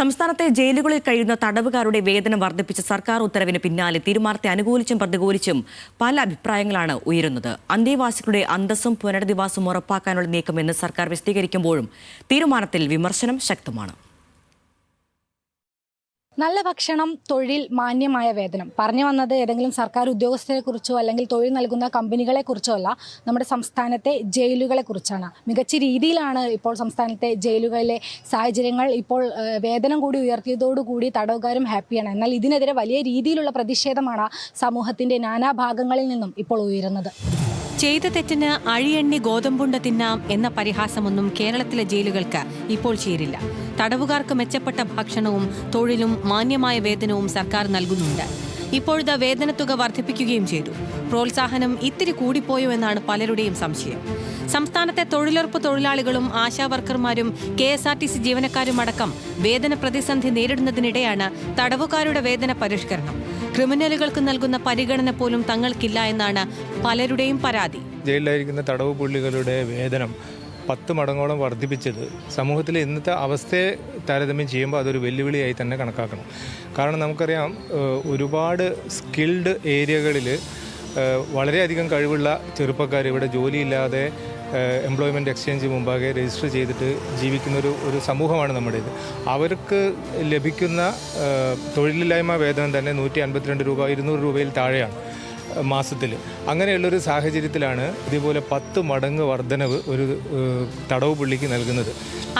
സംസ്ഥാനത്തെ ജയിലുകളിൽ കഴിയുന്ന തടവുകാരുടെ വേതനം വർദ്ധിപ്പിച്ച സർക്കാർ ഉത്തരവിന് പിന്നാലെ തീരുമാനത്തെ അനുകൂലിച്ചും പ്രതികൂലിച്ചും പല അഭിപ്രായങ്ങളാണ് ഉയരുന്നത്. അന്തേവാസികളുടെ അന്തസ്സും പുനരധിവാസവും ഉറപ്പാക്കാനുള്ള നീക്കമെന്ന് സർക്കാർ വിശദീകരിക്കുമ്പോഴും തീരുമാനത്തിൽ വിമർശനം ശക്തമാണ്. നല്ല ഭക്ഷണം, തൊഴിൽ, മാന്യമായ വേതനം പറഞ്ഞു വന്നത് ഏതെങ്കിലും സർക്കാർ ഉദ്യോഗസ്ഥരെ കുറിച്ചോ അല്ലെങ്കിൽ തൊഴിൽ നൽകുന്ന കമ്പനികളെ കുറിച്ചോ അല്ല, നമ്മുടെ സംസ്ഥാനത്തെ ജയിലുകളെ കുറിച്ചാണ്. മികച്ച രീതിയിലാണ് ഇപ്പോൾ സംസ്ഥാനത്തെ ജയിലുകളിലെ സാഹചര്യങ്ങൾ. ഇപ്പോൾ വേതനം കൂടി ഉയർത്തിയതോടുകൂടി തടവുകാരും ഹാപ്പിയാണ്. എന്നാൽ ഇതിനെതിരെ വലിയ രീതിയിലുള്ള പ്രതിഷേധമാണ് സമൂഹത്തിന്റെ നാനാഭാഗങ്ങളിൽ നിന്നും ഇപ്പോൾ ഉയരുന്നത്. ചെയ്ത തെറ്റിന് അഴിയെണ്ണി ഗോതമ്പുണ്ട തിന്നാം എന്ന പരിഹാസമൊന്നും കേരളത്തിലെ ജയിലുകൾക്ക് ഇപ്പോൾ ചേരില്ല. തടവുകാർക്ക് മെച്ചപ്പെട്ട ഭക്ഷണവും തൊഴിലും മാന്യമായ വേതനവും സർക്കാർ നൽകുന്നുണ്ട്. ഇപ്പോഴത്തെ വേതനത്തുക വർദ്ധിപ്പിക്കുകയും ചെയ്തു. പ്രോത്സാഹനം ഇത്തിരി കൂടിപ്പോയോ എന്നാണ് പലരുടെയും സംശയം. സംസ്ഥാനത്തെ തൊഴിലുറപ്പ് തൊഴിലാളികളും ആശാവർക്കർമാരും KSRTC ജീവനക്കാരും അടക്കം വേതന പ്രതിസന്ധി നേരിടുന്നതിനിടെയാണ് തടവുകാരുടെ വേതന പരിഷ്കരണം. ക്രിമിനലുകൾക്ക് നൽകുന്ന പരിഗണന പോലും തങ്ങൾക്കില്ല എന്നാണ് പലരുടെയും പരാതി. ജയിലിലായിരിക്കുന്ന തടവ് പുള്ളികളുടെ വേതനം 10 മടങ്ങോളം വർദ്ധിപ്പിച്ചത് സമൂഹത്തിലെ ഇന്നത്തെ അവസ്ഥയെ താരതമ്യം ചെയ്യുമ്പോൾ അതൊരു വെല്ലുവിളിയായി തന്നെ കണക്കാക്കണം. കാരണം നമുക്കറിയാം, ഒരുപാട് സ്കിൽഡ് ഏരിയകളിൽ വളരെയധികം കഴിവുള്ള ചെറുപ്പക്കാർ ഇവിടെ ജോലിയില്ലാതെ എംപ്ലോയ്മെൻറ്റ് എക്സ്ചേഞ്ച് മുമ്പാകെ രജിസ്റ്റർ ചെയ്തിട്ട് ജീവിക്കുന്ന ഒരു സമൂഹമാണ് നമ്മുടേത്. അവർക്ക് ലഭിക്കുന്ന തൊഴിലില്ലായ്മ വേതനം തന്നെ 152 രൂപ 200 രൂപയിൽ താഴെയാണ് മാസത്തിൽ. അങ്ങനെയുള്ളൊരു സാഹചര്യത്തിലാണ് ഇതുപോലെ 10 മടങ്ങ് വർധനവ് ഒരു തടവ് പുള്ളിക്ക് നൽകുന്നത്.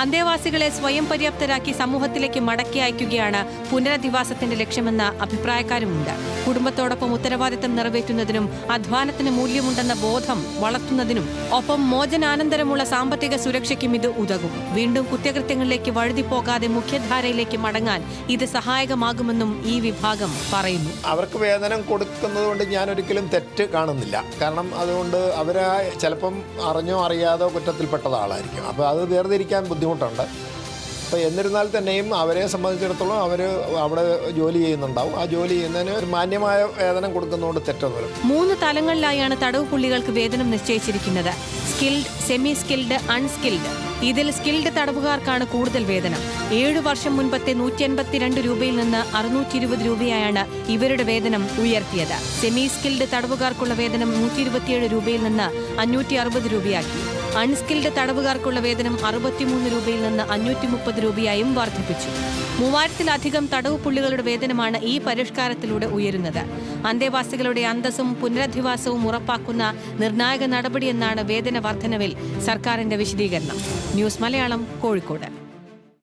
അന്തേവാസികളെ സ്വയം പര്യാപ്തരാക്കി സമൂഹത്തിലേക്ക് മടക്കി അയക്കുകയാണ് പുനരധിവാസത്തിന്റെ ലക്ഷ്യമെന്ന അഭിപ്രായക്കാരുമുണ്ട്. കുടുംബത്തോടൊപ്പം ഉത്തരവാദിത്തം നിറവേറ്റുന്നതിനും അധ്വാനത്തിന് മൂല്യമുണ്ടെന്ന ബോധം വളർത്തുന്നതിനും ഒപ്പം മോചനാനന്തരമുള്ള സാമ്പത്തിക സുരക്ഷയ്ക്കും ഇത് ഉതകും. വീണ്ടും കുറ്റകൃത്യങ്ങളിലേക്ക് വഴുതിപ്പോകാതെ മുഖ്യധാരയിലേക്ക് മടങ്ങാൻ ഇത് സഹായകമാകുമെന്നും ഈ വിഭാഗം പറയുന്നു. അവർക്ക് വേതനം കൊടുക്കുന്നത് കൊണ്ട് ഞാൻ ഒരിക്കലും തെറ്റ് കാണുന്നില്ല. കാരണം അതുകൊണ്ട് അവർ ചിലപ്പം അറിഞ്ഞോ അറിയാതോ കുറ്റത്തിൽപ്പെട്ട ആളായിരിക്കും. അപ്പോൾ അത് വേർതിരിക്കാൻ ബുദ്ധിമുട്ടുണ്ട്. അപ്പോൾ എന്നിരുന്നാൽ തന്നെയും അവരെ സംബന്ധിച്ചിടത്തോളം അവർ അവിടെ ജോലി ചെയ്യുന്നുണ്ടാവും. ആ ജോലി ചെയ്യുന്നതിന് ഒരു മാന്യമായ വേതനം കൊടുക്കുന്നതുകൊണ്ട് തെറ്റൊന്നുമില്ല. 3 തലങ്ങളിലായാണ് തടവ് പുള്ളികൾക്ക് വേതനം നിശ്ചയിച്ചിരിക്കുന്നത്: സ്കിൽഡ്, സെമി സ്കിൽഡ്, അൺസ്കിൽഡ്. ഇതിൽ സ്കിൽഡ് തടവുകാർക്കാണ് കൂടുതൽ വേതനം. 7 വർഷം മുൻപത്തെ 182 രൂപയിൽ നിന്ന് 620 രൂപയായാണ് ഇവരുടെ വേതനം ഉയർത്തിയത്. സെമി സ്കിൽഡ് തടവുകാർക്കുള്ള വേതനം 127 രൂപയിൽ നിന്ന് 560 രൂപയാക്കി. അൺസ്കിൽഡ് തടവുകാർക്കുള്ള വേതനം 63 രൂപയിൽ നിന്ന് 530 രൂപയായും വർദ്ധിപ്പിച്ചു. 3000-ലധികം തടവ് പുള്ളികളുടെ വേതനമാണ് ഈ പരിഷ്കാരത്തിലൂടെ ഉയരുന്നത്. അന്തേവാസികളുടെ അന്തസ്സും പുനരധിവാസവും ഉറപ്പാക്കുന്ന നിർണായക നടപടിയെന്നാണ് വേതന വർധനവിൽ സർക്കാരിന്റെ വിശദീകരണം. ന്യൂസ് മലയാളം, കോഴിക്കോട്.